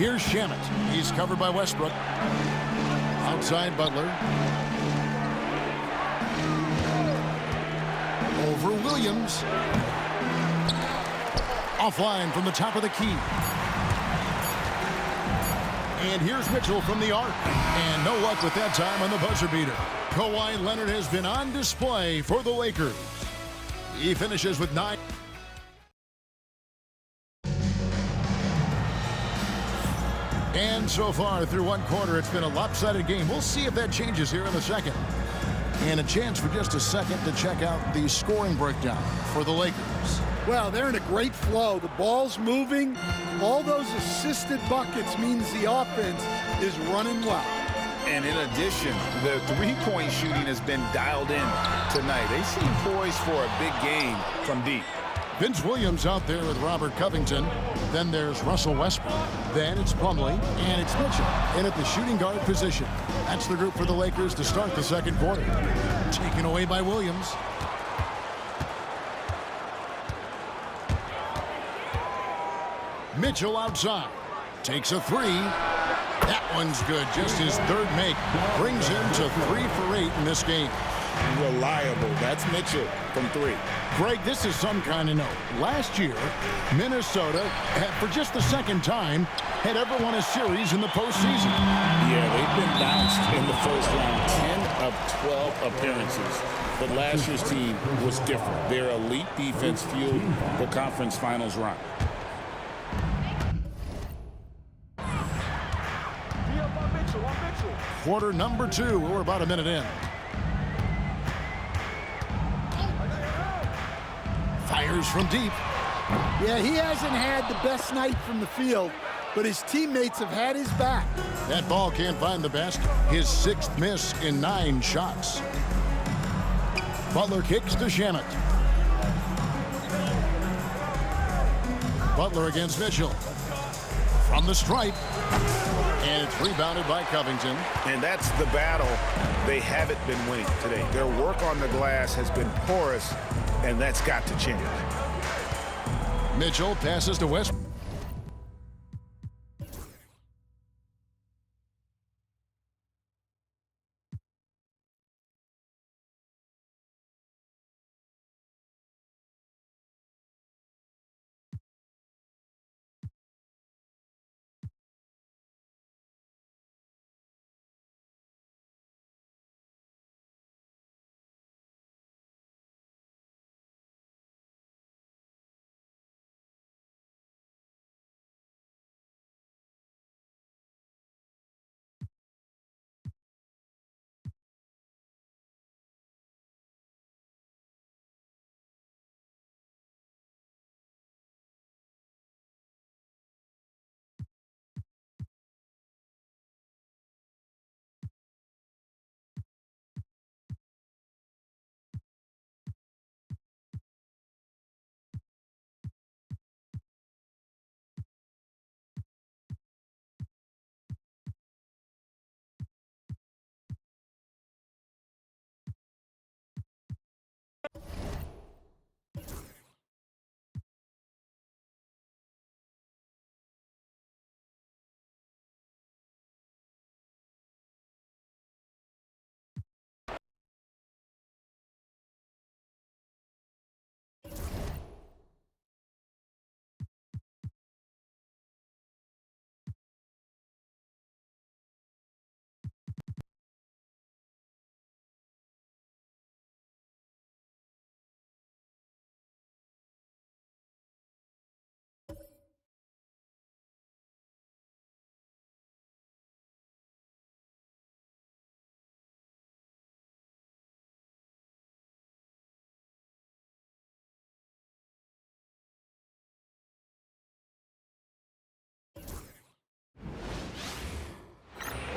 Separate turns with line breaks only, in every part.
Here's Shamet. He's covered by Westbrook. Outside Butler. Over Williams. Offline from the top of the key. And here's Mitchell from the arc. And no luck with that time on the buzzer beater. Kawhi Leonard has been on display for the Lakers. He finishes with 9. And so far through one quarter, it's been a lopsided game. We'll see if that changes here in the second. And a chance for just a second to check out the scoring breakdown for the Lakers.
Well, they're in a great flow. The ball's moving. All those assisted buckets means the offense is running well.
And in addition, the three-point shooting has been dialed in tonight. They seem poised for a big game from deep.
Vince Williams out there with Robert Covington. Then there's Russell Westbrook. Then it's Plumlee, and it's Mitchell in at the shooting guard position. That's the group for the Lakers to start the second quarter. Taken away by Williams. Mitchell outside. Takes a three. That one's good. Just his third make. Brings him to 3 for 8 in this game.
Reliable. That's Mitchell from 3.
Greg, this is some kind of note. Last year, Minnesota, for just the second time, had ever won a series in the postseason.
Yeah, they've been bounced in the first round. 10 of 12 appearances. But last year's team was different. Their elite defense fueled the conference finals run.
Quarter number 2. We're about a minute in. Fires from deep.
Yeah, he hasn't had the best night from the field, but his teammates have had his back.
That ball can't find the basket. His 6th miss in 9 shots. Butler kicks to Shamet. Butler against Mitchell. From the stripe. And it's rebounded by Covington.
And that's the battle they haven't been winning today. Their work on the glass has been porous, and that's got to change.
Mitchell passes to Westbrook.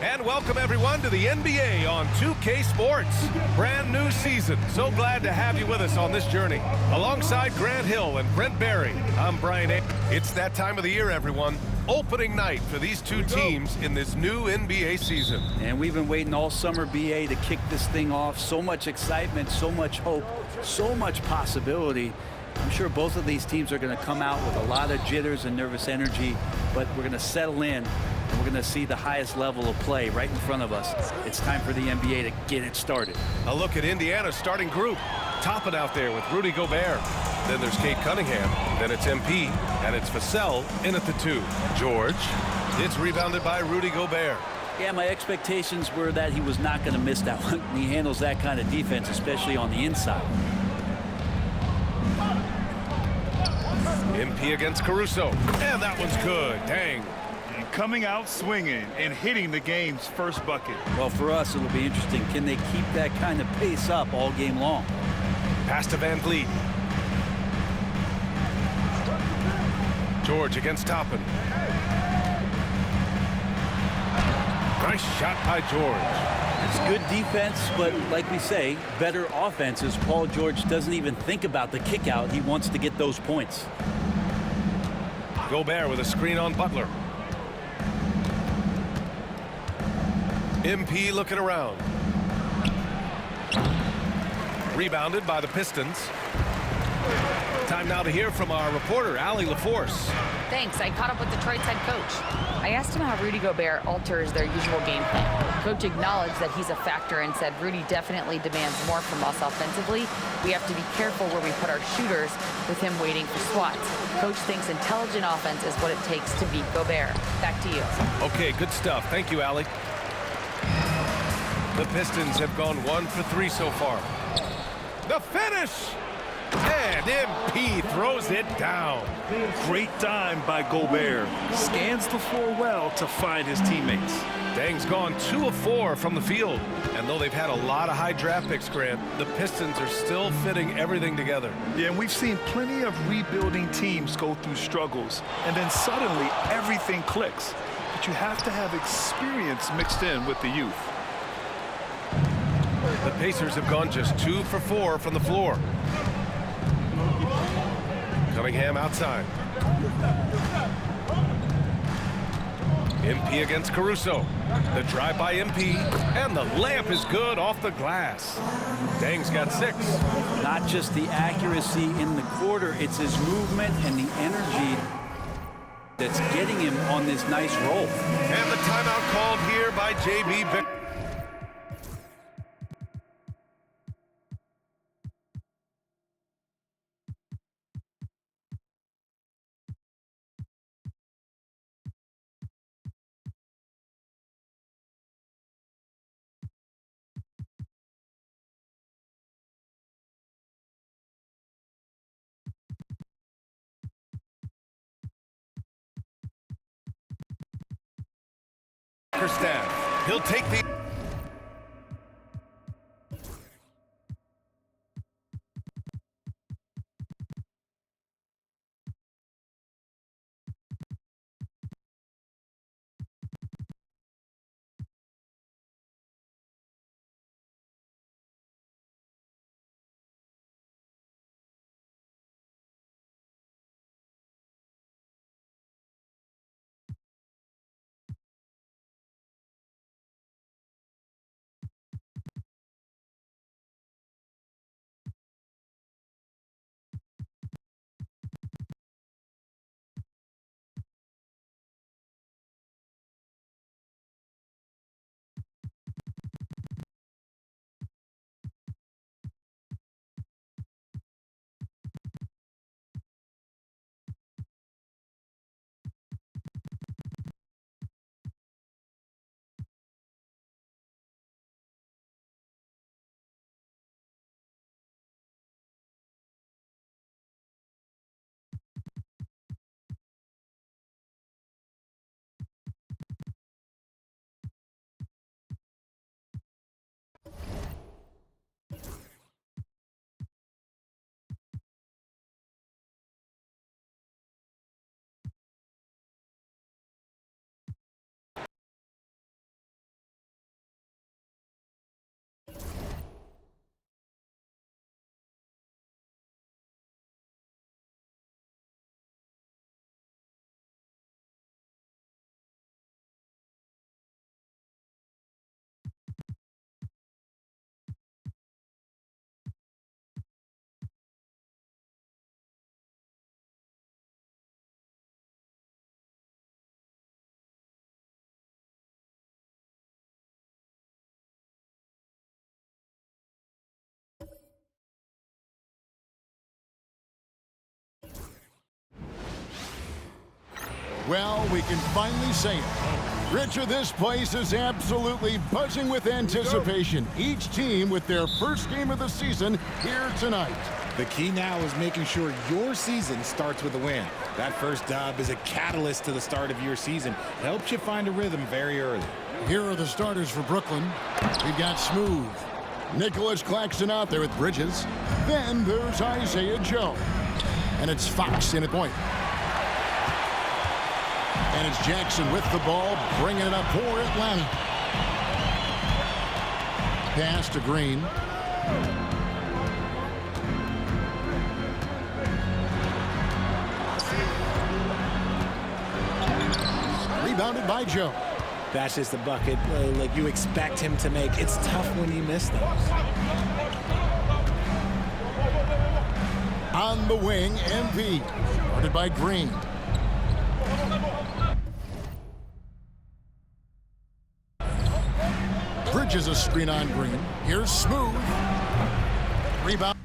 And welcome everyone to the NBA on 2K Sports. Brand new season. So glad to have you with us on this journey. Alongside Grant Hill and Brent Barry, I'm Brian A. It's that time of the year, everyone. Opening night for these two teams in this new NBA season.
And we've been waiting all summer, BA, to kick this thing off. So much excitement, so much hope, so much possibility. I'm sure both of these teams are going to come out with a lot of jitters and nervous energy, but we're going to settle in, and we're going to see the highest level of play right in front of us. It's time for the NBA to get it started.
A look at Indiana's starting group. Topping out there with Rudy Gobert. Then there's Kate Cunningham. Then it's MP. And it's Vassell in at the 2. George. It's rebounded by Rudy Gobert.
Yeah, my expectations were that he was not going to miss that one. He handles that kind of defense, especially on the inside.
MP against Caruso. And that one's good. Dang.
And coming out swinging and hitting the game's first bucket.
Well, for us, it'll be interesting. Can they keep that kind of pace up all game long?
Pass to Van Vliet. George against Toppin. Nice shot by George.
It's good defense, but like we say, better offense as Paul George doesn't even think about the kick out. He wants to get those points.
Gobert with a screen on Butler. MP looking around. Rebounded by the Pistons. Time now to hear from our reporter, Allie LaForce.
Thanks. I caught up with Detroit's head coach. I asked him how Rudy Gobert alters their usual game plan. Coach acknowledged that he's a factor and said Rudy definitely demands more from us offensively. We have to be careful where we put our shooters with him waiting for swats. Coach thinks intelligent offense is what it takes to beat Gobert. Back to you.
Okay, good stuff. Thank you, Allie. The Pistons have gone 1 for 3 so far. The finish! And MP throws it down.
Great dime by Gobert. Scans the floor well to find his teammates.
Dang's gone 2 of 4 from the field. And though they've had a lot of high draft picks, Grant, the Pistons are still fitting everything together.
Yeah, and we've seen plenty of rebuilding teams go through struggles, and then suddenly everything clicks. But you have to have experience mixed in with the youth.
The Pacers have gone just 2 for 4 from the floor. Cunningham outside. MP against Caruso. The drive by MP, and the layup is good off the glass. Dang's got 6.
Not just the accuracy in the quarter, it's his movement and the energy that's getting him on this nice roll.
And the timeout called here by J.B. Bickerstaff. He'll take the
Well, we can finally say it. Richard, this place is absolutely buzzing with anticipation. Each team with their first game of the season here tonight.
The key now is making sure your season starts with a win. That first dub is a catalyst to the start of your season. Helps you find a rhythm very early.
Here are the starters for Brooklyn. We've got Smooth. Nicholas Claxton out there with Bridges. Then there's Isaiah Joe. And it's Fox in at point. And it's Jackson with the ball, bringing it up for Atlanta. Pass to Green. Rebounded by Joe.
That's just a bucket like you expect him to make. It's tough when you miss those.
On the wing, MP. Guarded by Green. Bridges a screen on Green. Here's Smooth. Rebound.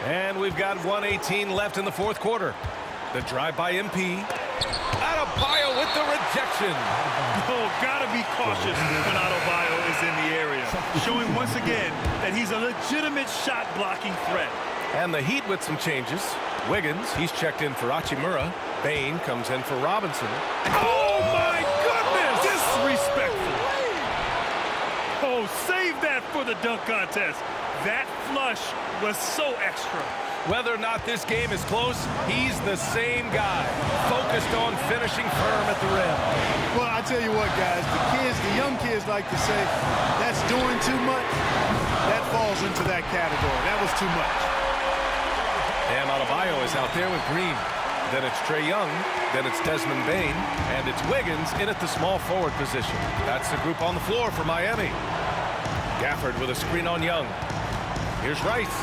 And we've got 1:18 left in the fourth quarter. The drive by MP. Adebayo with the rejection.
Oh, gotta be cautious when Adebayo is in the area. Showing once again that he's a legitimate shot-blocking threat.
And the Heat with some changes. Wiggins, he's checked in for Hachimura. Bain comes in for Robinson. Oh, my goodness!
Disrespectful. Oh, save that for the dunk contest. That flush was so extra.
Whether or not this game is close, he's the same guy, focused on finishing firm at the rim.
Well, I tell you what, guys, the young kids like to say, that's doing too much. That falls into that category. That was too much.
And Adebayo is out there with Green. Then it's Trae Young. Then it's Desmond Bain. And it's Wiggins in at the small forward position. That's the group on the floor for Miami. Gafford with a screen on Young. Here's Rice.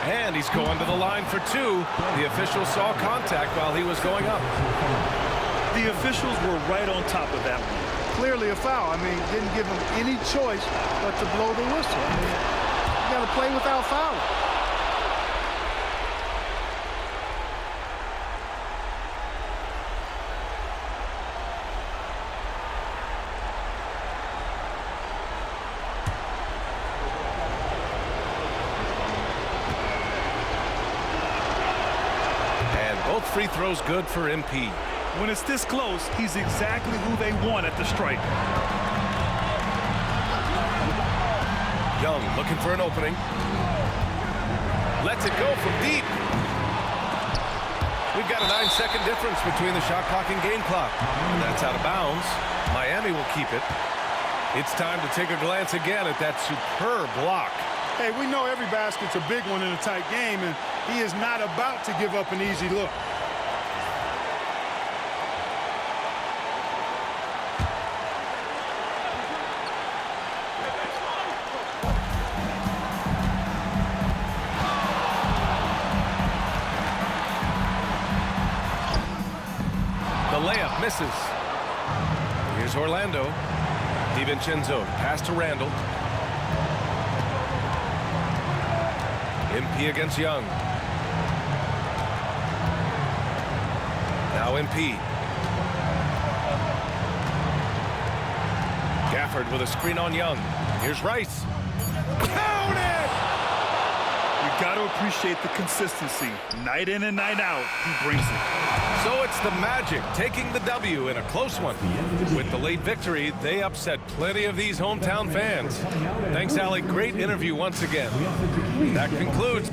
And he's going to the line for two. The official saw contact while he was going up.
The officials were right on top of that one.
Clearly a foul. I mean, didn't give him any choice but to blow the whistle. I mean, you got to play without fouling.
Free throws good for MP.
When it's this close, he's exactly who they want at the stripe.
Young looking for an opening. Lets it go from deep. We've got a 9-second difference between the shot clock and game clock. And that's out of bounds. Miami will keep it. It's time to take a glance again at that superb block.
Hey, we know every basket's a big one in a tight game, and he is not about to give up an easy look.
layup misses. Here's Orlando. DiVincenzo, pass to Randall. MP against Young. Now MP. Gafford with a screen on Young. Here's Rice. Count it!
You got to appreciate the consistency. Night in and night out, he brings it.
So it's the Magic taking the W in a close one. With the late victory, they upset plenty of these hometown fans. Thanks, Allie. Great interview once again. That concludes.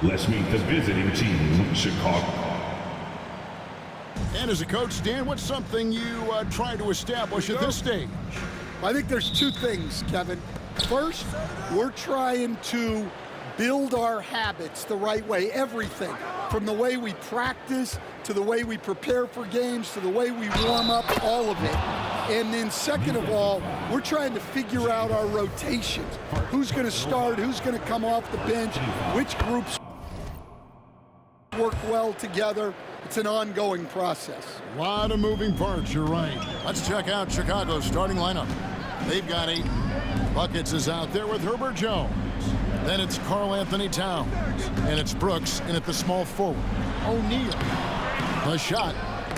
Let's meet the visiting team, Chicago.
And as a coach, Dan, what's something you try to establish at this stage?
I think there's two things, Kevin. First, we're trying to build our habits the right way, everything, from the way we practice to the way we prepare for games to the way we warm up, all of it. And then second of all, we're trying to figure out our rotations. Who's going to start, who's going to come off the bench, which groups work well together. It's an ongoing process.
A lot of moving parts, you're right. Let's check out Chicago's starting lineup. They've got 8. Buckets is out there with Herbert Jones. Then it's Karl Anthony Towns. And it's Brooks in at the small forward. O'Neal. The shot,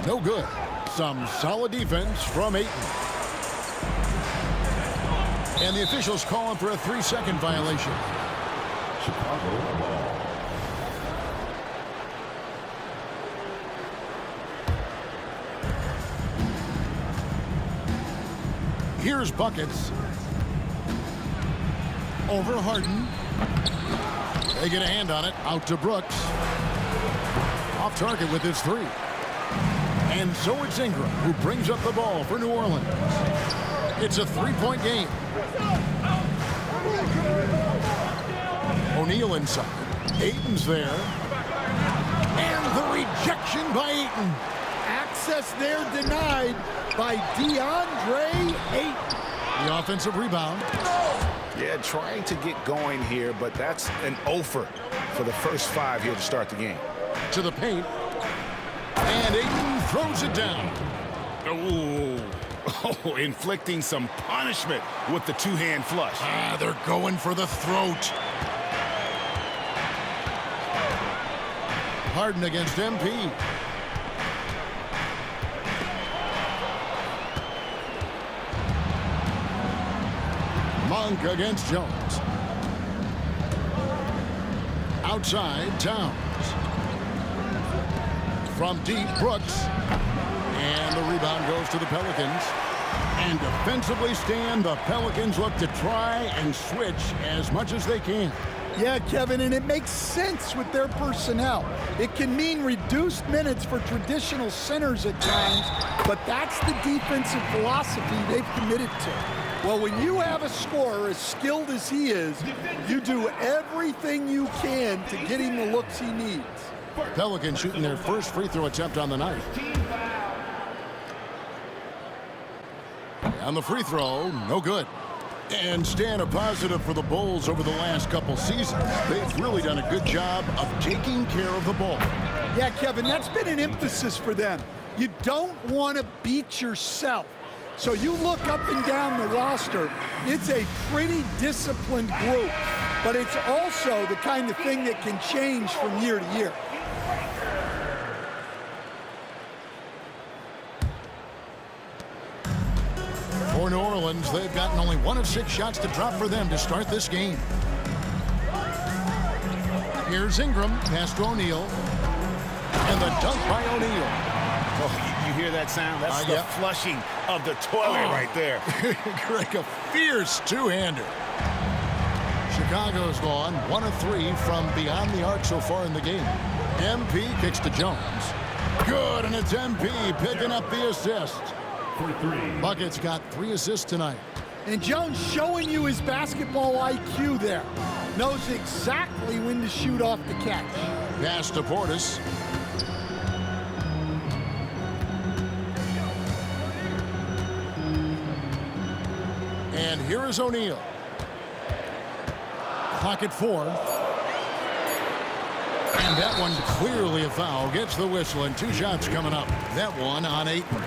no good. Some solid defense from Ayton. And the officials calling for a 3-second violation.
Chicago ball.
Here's buckets. Over Harden. They get a hand on it. Out to Brooks. Off target with his 3. And so it's Ingram who brings up the ball for New Orleans. It's a 3-point game. O'Neal inside. Ayton's there. And the rejection by Ayton.
Access there denied by DeAndre Ayton.
The offensive rebound.
Yeah, trying to get going here, but that's an offer for the first 5 here to start the game.
To the paint. And Ayton throws it down.
Oh, inflicting some punishment with the 2-hand flush.
They're going for the throat. Harden against MP. Monk against Jones. Outside, Towns. From deep, Brooks. And the rebound goes to the Pelicans. And defensively stand, the Pelicans look to try and switch as much as they can.
Yeah, Kevin, and it makes sense with their personnel. It can mean reduced minutes for traditional centers at times, but that's the defensive philosophy they've committed to. Well, when you have a scorer as skilled as he is, you do everything you can to get him the looks he needs.
Pelicans shooting their first free throw attempt on the night. On the free throw, no good. And staying a positive for the Bulls over the last couple seasons. They've really done a good job of taking care of the ball.
Yeah, Kevin, that's been an emphasis for them. You don't want to beat yourself. So you look up and down the roster, it's a pretty disciplined group, but it's also the kind of thing that can change from year to year.
For New Orleans, they've gotten only 1 of 6 shots to drop for them to start this game. Here's Ingram, pass to O'Neal, and the dunk by O'Neal.
Oh, you hear that sound? That's the flushing of the toilet right there.
Greg, a fierce two-hander. Chicago's gone 1 of 3 from beyond the arc so far in the game. MP kicks to Jones. Good, and it's MP picking up the assist. Bucket's got 3 assists tonight.
And Jones showing you his basketball IQ there. Knows exactly when to shoot off the catch.
Pass to Portis. And here is O'Neal. Clock at 4. And that one clearly a foul. Gets the whistle, and 2 shots coming up. That one on Ayton.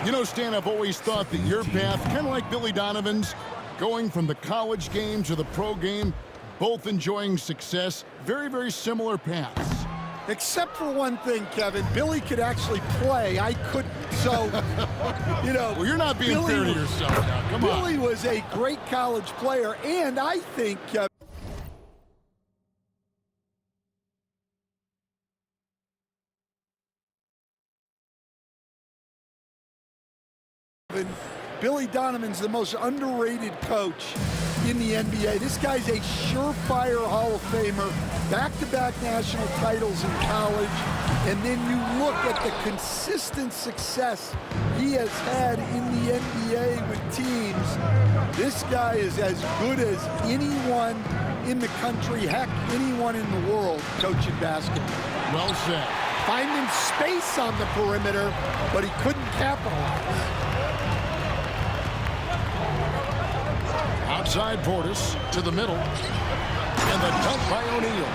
You know, Stan, I've always thought that your path, kind of like Billy Donovan's, going from the college game to the pro game, both enjoying success, very, very similar paths.
Except for one thing, Kevin. Billy could actually play. I couldn't. So, you know.
Well, you're not being fair to yourself now. Come on.
Billy was a great college player, and I think, Kevin, Billy Donovan's the most underrated coach in the NBA. This guy's a surefire Hall of Famer, back-to-back national titles in college, and then you look at the consistent success he has had in the NBA with teams. This guy is as good as anyone in the country, heck, anyone in the world coaching basketball.
Well said.
Finding space on the perimeter, but he couldn't capitalize.
Outside Portis to the middle. And the dunk by O'Neal.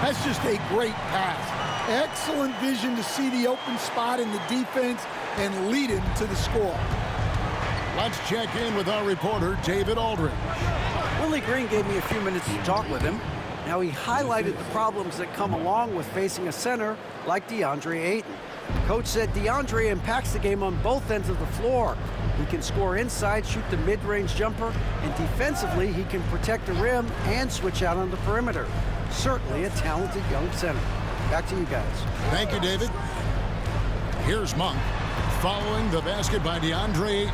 That's just a great pass. Excellent vision to see the open spot in the defense and lead him to the score.
Let's check in with our reporter, David Aldridge.
Willie Green gave me a few minutes to talk with him. Now, he highlighted the problems that come along with facing a center like DeAndre Ayton. Coach said DeAndre impacts the game on both ends of the floor. He can score inside, shoot the mid-range jumper, and defensively, he can protect the rim and switch out on the perimeter. Certainly a talented young center. Back to you guys.
Thank you, David. Here's Monk following the basket by DeAndre Ayton.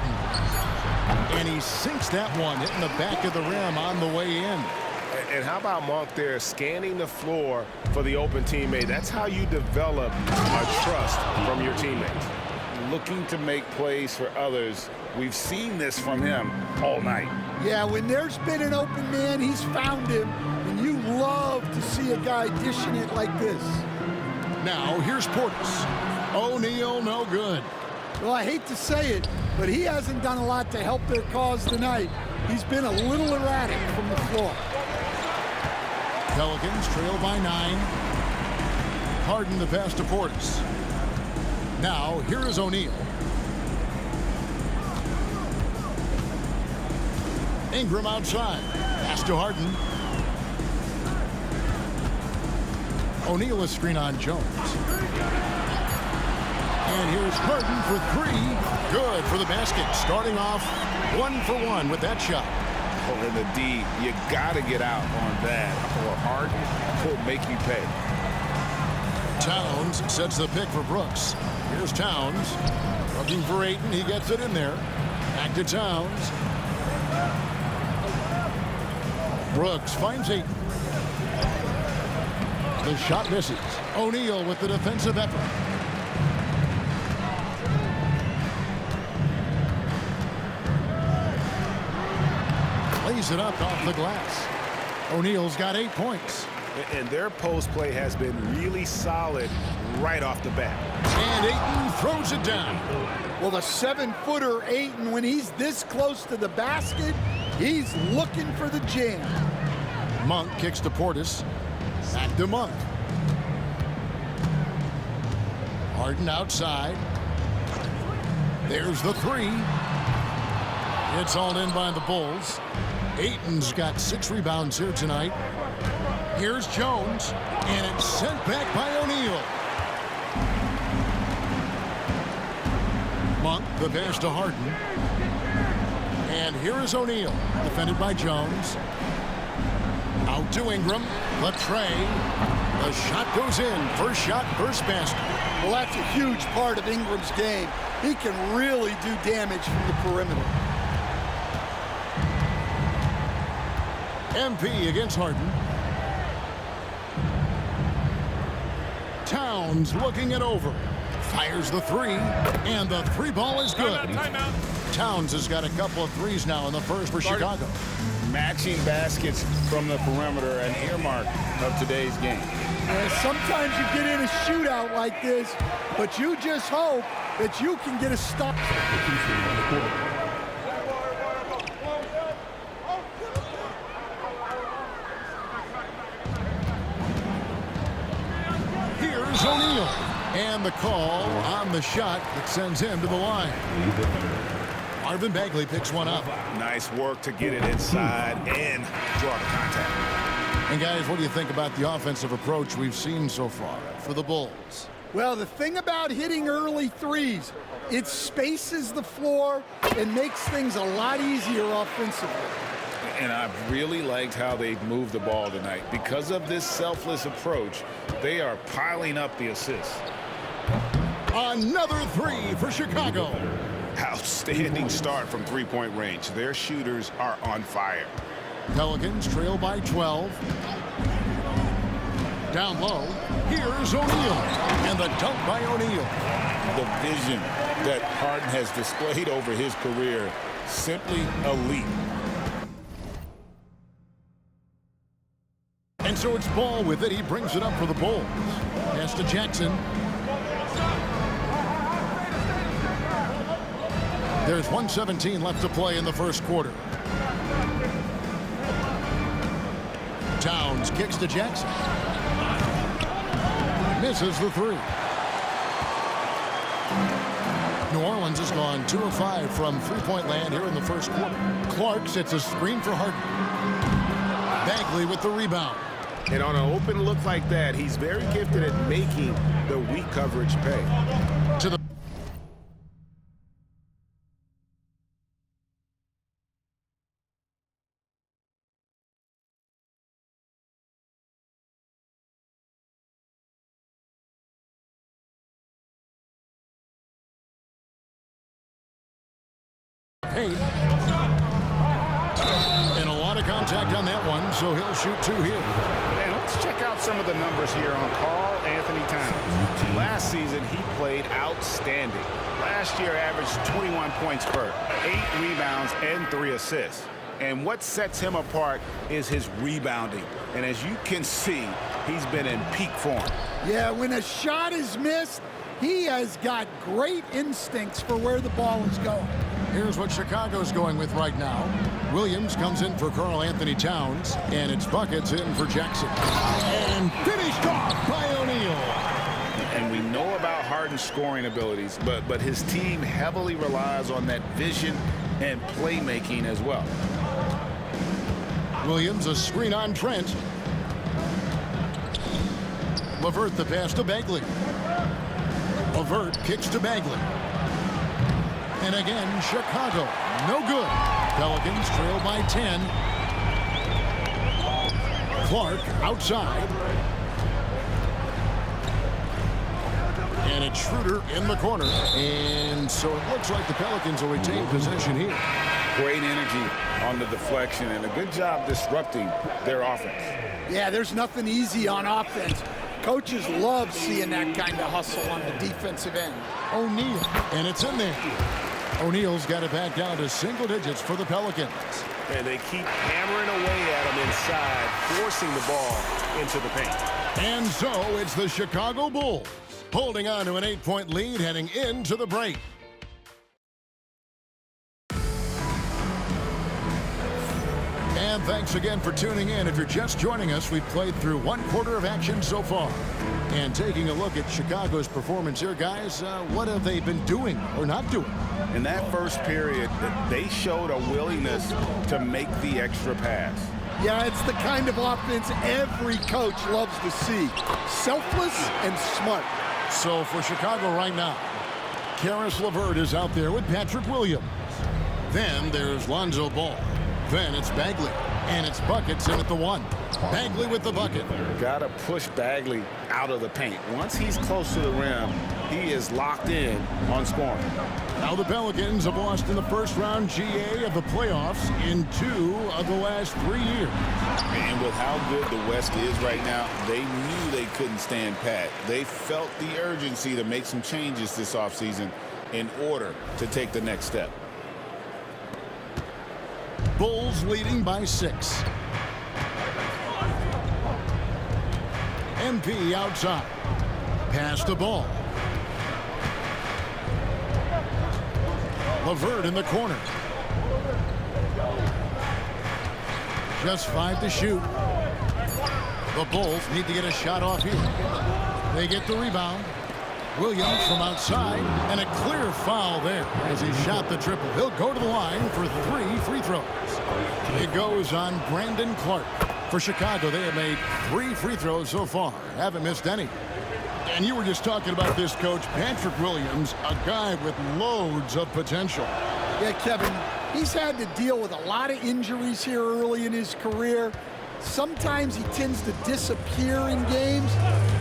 And he sinks that one, hitting the back of the rim on the way in.
And how about Monk there scanning the floor for the open teammate? That's how you develop a trust from your teammates.
Looking to make plays for others. We've seen this from him all night.
Yeah, when there's been an open man, he's found him. And you love to see a guy dishing it like this.
Now, here's Portis. O'Neal, no good.
Well, I hate to say it, but he hasn't done a lot to help their cause tonight. He's been a little erratic from the floor.
Pelicans trail by 9. Harden the pass to Portis. Now, here is O'Neal. Ingram outside. Pass to Harden. O'Neal is screen on Jones. And here's Harden for 3. Good for the basket. Starting off 1 for 1 with that shot.
Oh, in the D, you got to get out on that, or Harden will make you pay.
Towns sets the pick for Brooks. Here's Towns. Looking for Ayton. He gets it in there. Back to Towns. Brooks finds Ayton. The shot misses. O'Neal with the defensive effort. Lays it up off the glass. O'Neal's got 8 points.
And their post play has been really solid right off the bat.
And Ayton throws it down.
Well, the 7-footer Ayton, when he's this close to the basket, he's looking for the jam.
Monk kicks to Portis. Back to Monk. Harden outside. There's the 3. It's all in by the Bulls. Ayton's got 6 rebounds here tonight. Here's Jones, and it's sent back by O'Neal. Monk, the pass to Harden. And here is O'Neal, defended by Jones. Out to Ingram, the tray. The shot goes in. First shot, first basket.
Well, that's a huge part of Ingram's game. He can really do damage from the perimeter.
MP against Harden. Towns looking it over. Fires the 3, and the 3 ball is good.
Timeout.
Towns has got a couple of 3s now in the first for Chicago.
Matching baskets from the perimeter, an earmark of today's game.
Sometimes you get in a shootout like this, but you just hope that you can get a stop.
Here's O'Neal. And the call on the shot that sends him to the line. Marvin Bagley picks one up.
Nice work to get it inside and draw the contact.
And guys, what do you think about the offensive approach we've seen so far for the Bulls?
Well, the thing about hitting early 3s, it spaces the floor and makes things a lot easier offensively.
And I've really liked how they've moved the ball tonight. Because of this selfless approach, they are piling up the assists.
Another 3 for Chicago.
Outstanding start from three-point range. Their shooters are on fire.
Pelicans trail by 12. Down low, here's O'Neal. And the dunk by O'Neal.
The vision that Harden has displayed over his career, simply elite.
And so it's Ball with it. He brings it up for the Bulls. Pass to Jackson. There's 1:17 left to play in the first quarter. Towns kicks to Jackson. Misses the 3. New Orleans has gone 2 of 5 from three-point land here in the first quarter. Clark sets a screen for Harden. Bagley with the rebound.
And on an open look like that, he's very gifted at making the weak coverage pay.
To the paint. And a lot of contact on that one, so he'll shoot 2 here.
And let's check out some of the numbers here on Karl Anthony Towns. Last season, he played outstanding. Last year, averaged 21 points per, 8 rebounds, and 3 assists. And what sets him apart is his rebounding. And as you can see, he's been in peak form.
Yeah, when a shot is missed, he has got great instincts for where the ball is going.
Here's what Chicago's going with right now. Williams comes in for Karl Anthony Towns, and it's buckets in for Jackson. And finished off by O'Neal.
And we know about Harden's scoring abilities, but his team heavily relies on that vision and playmaking as well.
Williams, a screen on Trent. LeVert the pass to Bagley. LeVert kicks to Bagley. And again, Chicago, no good. Pelicans trail by 10. Clark outside. And it's Schroeder in the corner. And so it looks like the Pelicans will retain possession here.
Great energy on the deflection and a good job disrupting their offense.
Yeah, there's nothing easy on offense. Coaches love seeing that kind of hustle on the defensive end.
O'Neal, and it's in there. O'Neal's got it back down to single digits for the Pelicans.
And they keep hammering away at him inside, forcing the ball into the paint.
And so it's the Chicago Bulls holding on to an 8-point lead heading into the break. And thanks again for tuning in. If you're just joining us, we've played through 1 quarter of action so far. And taking a look at Chicago's performance here, guys, what have they been doing or not doing?
In that first period, they showed a willingness to make the extra pass.
Yeah, it's the kind of offense every coach loves to see. Selfless and smart.
So for Chicago right now, Karis LeVert is out there with Patrick Williams. Then there's Lonzo Ball. Then it's Bagley, and it's buckets in at the 1. Bagley with the bucket.
Got to push Bagley out of the paint. Once he's close to the rim, he is locked in on scoring.
Now the Pelicans have lost in the first round GA of the playoffs in 2 of the last 3 years.
And with how good the West is right now, they knew they couldn't stand pat. They felt the urgency to make some changes this offseason in order to take the next step.
Bulls leading by 6. MP outside. Pass the ball. LeVert in the corner. Just 5 to shoot. The Bulls need to get a shot off here. They get the rebound. Williams from outside, and a clear foul there as he shot the triple. He'll go to the line for 3 free throws. It goes on Brandon Clark. For Chicago, they have made 3 free throws so far. Haven't missed any. And you were just talking about this, Coach. Patrick Williams, a guy with loads of potential.
Yeah, Kevin, he's had to deal with a lot of injuries here early in his career. Sometimes he tends to disappear in games,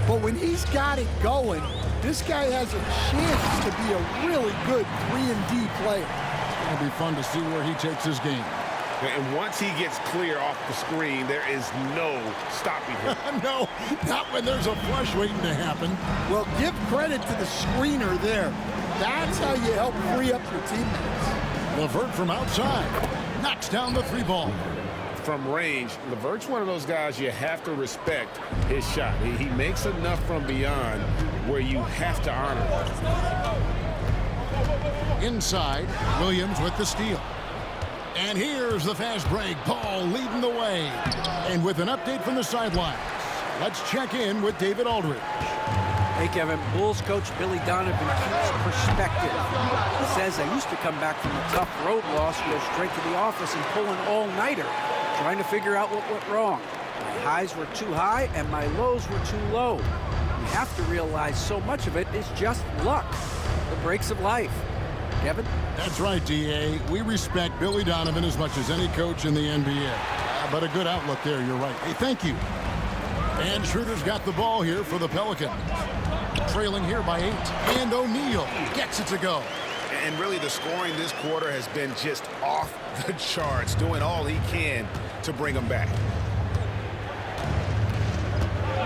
but when he's got it going, this guy has a chance to be a really good 3-and-D player.
It's going to be fun to see where he takes his game.
And once he gets clear off the screen, there is no stopping him.
No, not when there's a flush waiting to happen.
Well, give credit to the screener there. That's how you help free up your teammates.
LeVert from outside knocks down the 3 ball.
From range, LeVert's one of those guys you have to respect his shot. He makes enough from beyond where you have to honor it.
Inside, Williams with the steal. And here's the fast break. Paul leading the way. And with an update from the sidelines, let's check in with David Aldridge.
Hey, Kevin, Bulls coach Billy Donovan keeps perspective. He says I used to come back from a tough road loss, go straight to the office and pull an all-nighter, trying to figure out what went wrong. My highs were too high and my lows were too low. You have to realize so much of it is just luck, the breaks of life. Kevin?
That's right, D.A. We respect Billy Donovan as much as any coach in the NBA. But a good outlook there, you're right. Hey, thank you. And Schroeder's got the ball here for the Pelicans. Trailing here by 8. And O'Neal gets it to go.
And really the scoring this quarter has been just off the charts, doing all he can to bring them back.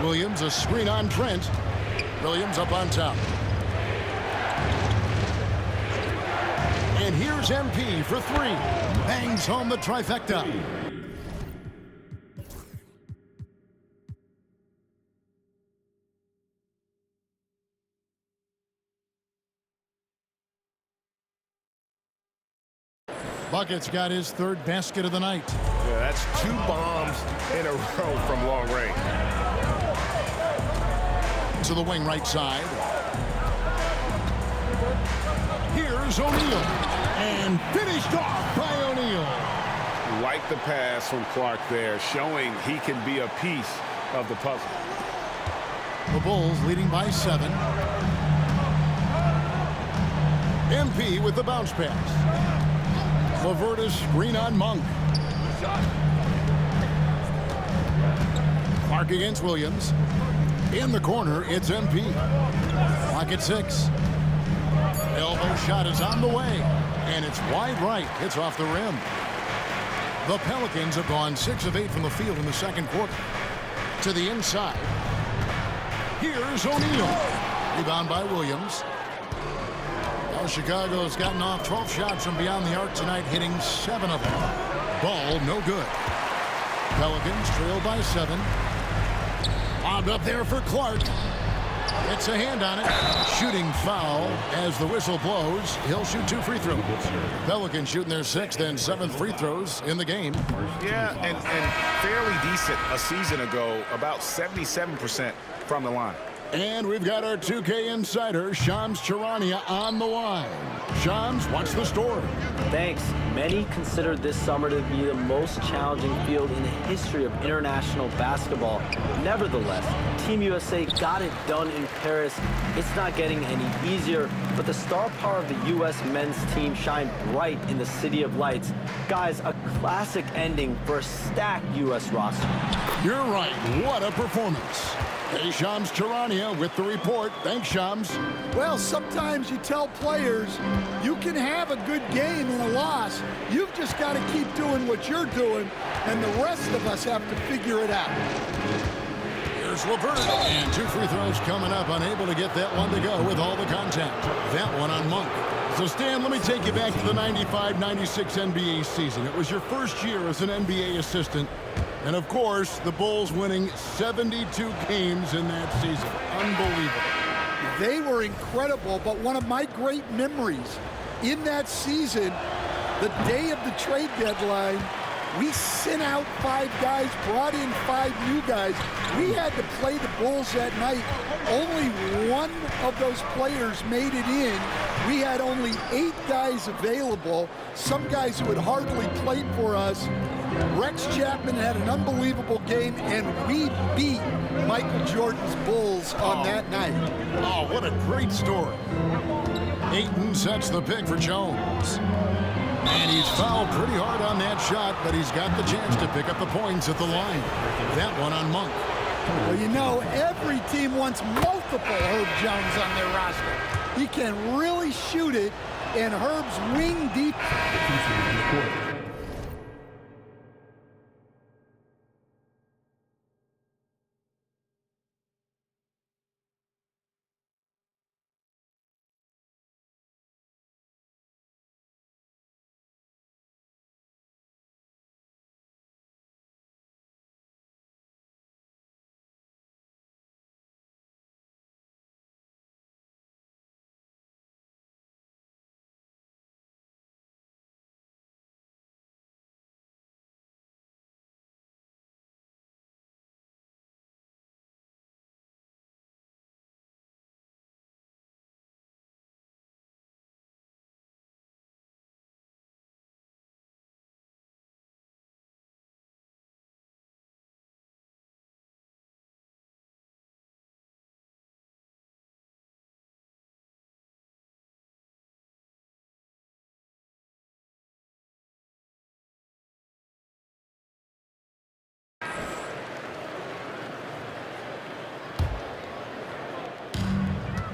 Williams, a screen on Trent. Williams up on top. And here's MP for 3. Bangs home the trifecta. Bucket's got his 3rd basket of the night.
Yeah, that's 2 bombs in a row from long range.
To the wing right side. Here's O'Neal. And finished off by O'Neal.
Like the pass from Clark there, showing he can be a piece of the puzzle.
The Bulls leading by 7. MP with the bounce pass. Laverta screen on Monk. Clark against Williams. In the corner, it's MP. Clock at 6. Elbow shot is on the way. And it's wide right. It's off the rim. The Pelicans have gone 6 of 8 from the field in the second quarter. To the inside. Here's O'Neal. Rebound by Williams. Now Chicago's gotten off 12 shots from beyond the arc tonight, hitting 7 of them. Ball no good. Pelicans trail by 7. Lobbed up there for Clark. Gets a hand on it. Shooting foul as the whistle blows. He'll shoot 2 free throws. Pelicans shooting their 6th and 7th free throws in the game.
Yeah, and fairly decent a season ago, about 77% from the line.
And we've got our 2K insider, Shams Charania, on the line. Shams, what's the story?
Thanks. Many consider this summer to be the most challenging field in the history of international basketball. Nevertheless, Team USA got it done in Paris. It's not getting any easier, but the star power of the U.S. men's team shined bright in the City of Lights. Guys, a classic ending for a stacked U.S. roster.
You're right. What a performance. Hey, Shams Charania with the report. Thanks, Shams.
Well, sometimes you tell players you can have a good game in a loss. You've just got to keep doing what you're doing, and the rest of us have to figure it out.
Here's Laverta. And 2 free throws coming up. Unable to get that one to go with all the contact. That one on Monk. So, Stan, let me take you back to the 95-96 NBA season. It was your first year as an NBA assistant. And, of course, the Bulls winning 72 games in that season. Unbelievable.
They were incredible, but one of my great memories in that season, the day of the trade deadline, we sent out 5 guys, brought in 5 new guys. We had to play the Bulls that night. Only one of those players made it in. We had only 8 guys available, some guys who had hardly played for us. Rex Chapman had an unbelievable game, and we beat Michael Jordan's Bulls on that night.
Oh, what a great story. Ayton sets the pick for Jones. And he's fouled pretty hard on that shot, but he's got the chance to pick up the points at the line. That one on Monk.
Well, you know, every team wants multiple Herb Jones on their roster. He can really shoot it, and Herb's wing deep.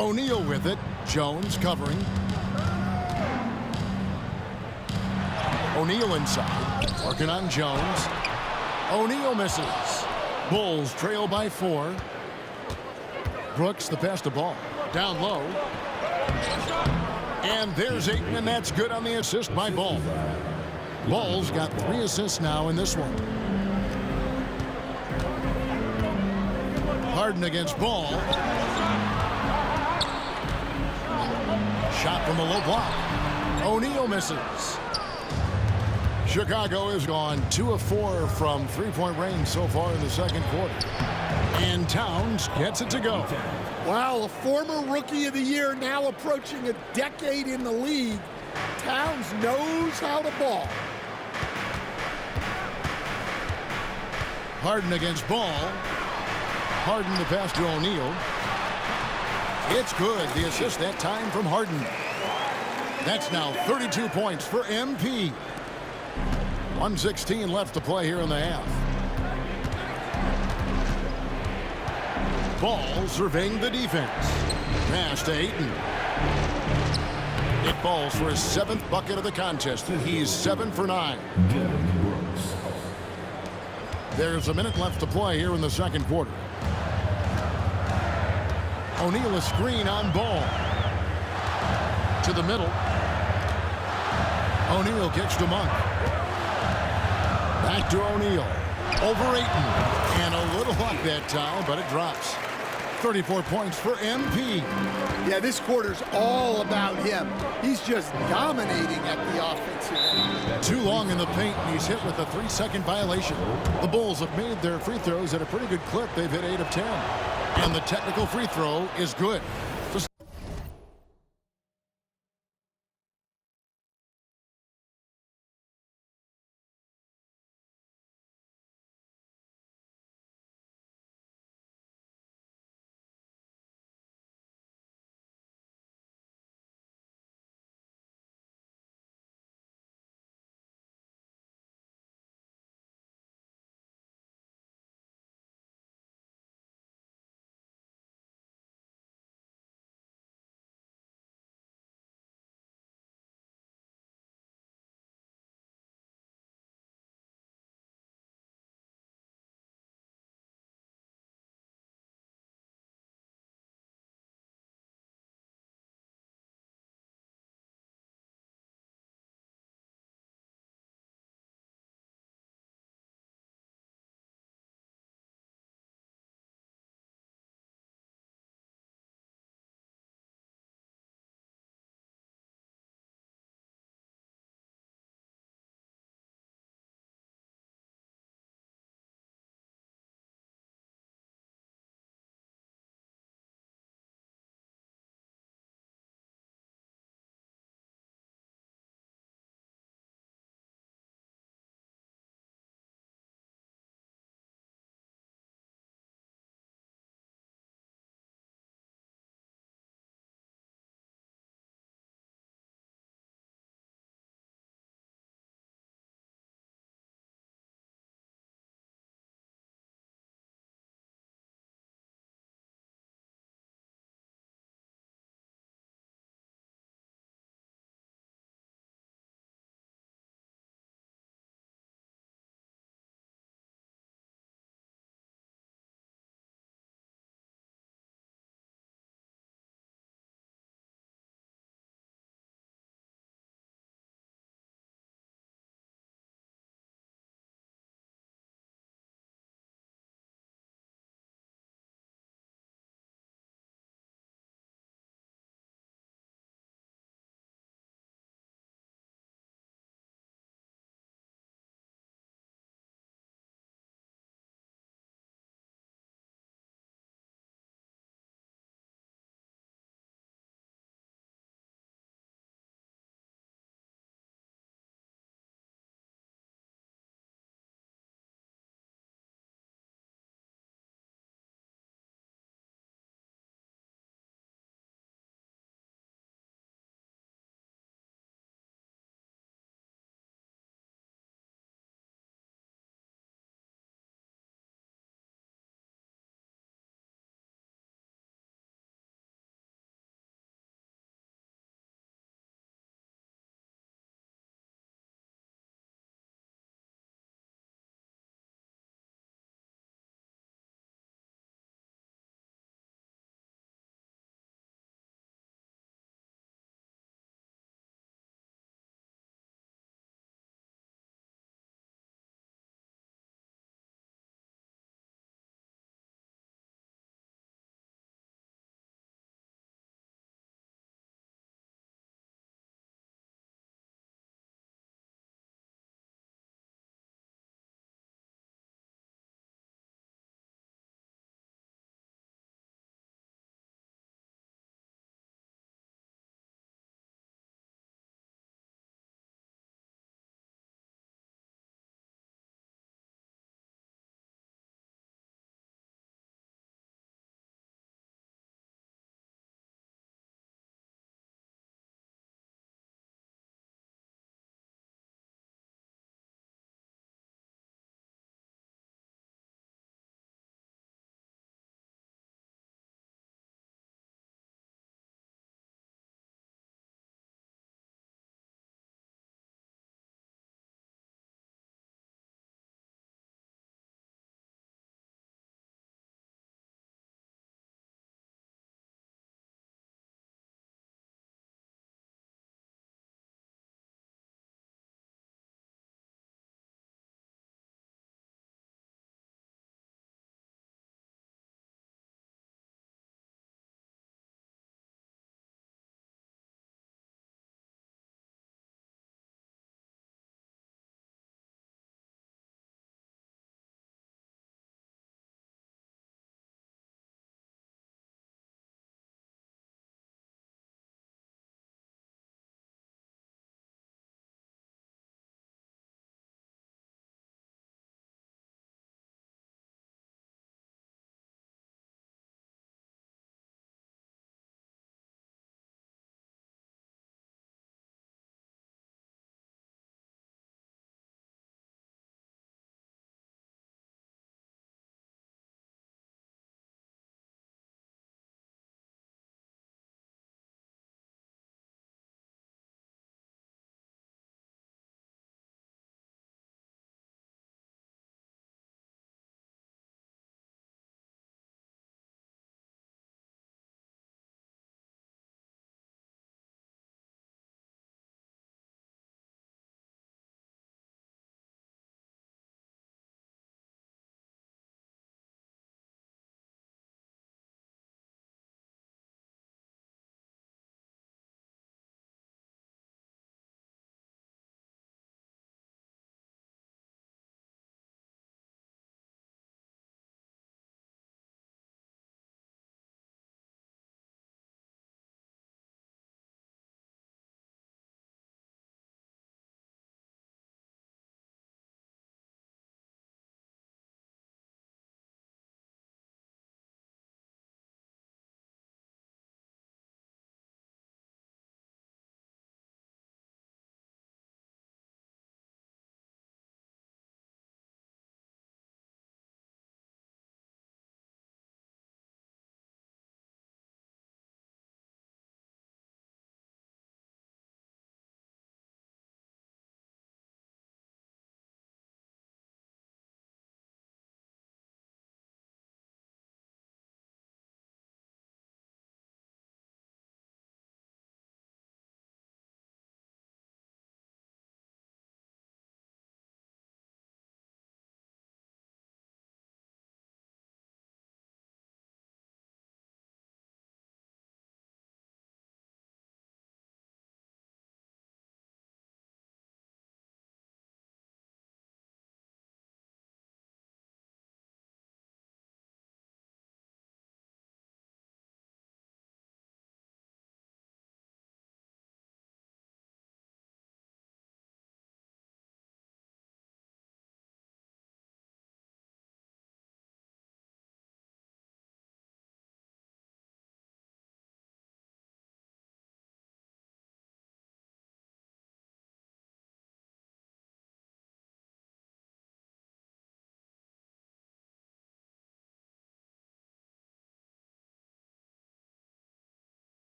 O'Neal with it. Jones covering. O'Neal inside. Working on Jones. O'Neal misses. Bulls trail by 4. Brooks the pass to Ball. Down low. And there's Ayton, and that's good on the assist by Ball. Ball's got 3 assists now in this one. Harden against Ball. Shot from a low block. O'Neal misses. Chicago has gone 2 of 4 from three-point range so far in the second quarter. And Towns gets it to go.
Wow, a former Rookie of the Year now approaching a decade in the league. Towns knows how to ball.
Harden against Ball. Harden the pass to O'Neal. It's good. The assist that time from Harden. That's now 32 points for MP. 1:16 left to play here in the half. Ball surveying the defense. Pass to Ayton. It falls for his 7th bucket of the contest. He's 7 for 9. There's a minute left to play here in the second quarter. O'Neal a screen on Ball. To the middle. O'Neal kicks to Monk. Back to O'Neal. Over Ayton. And a little luck that time, but it drops. 34 points for MP.
Yeah, this quarter's all about him. He's just dominating at the offensive end.
Too long in the paint, and he's hit with a 3-second violation. The Bulls have made their free throws at a pretty good clip. They've hit 8 of 10. And the technical free throw is good.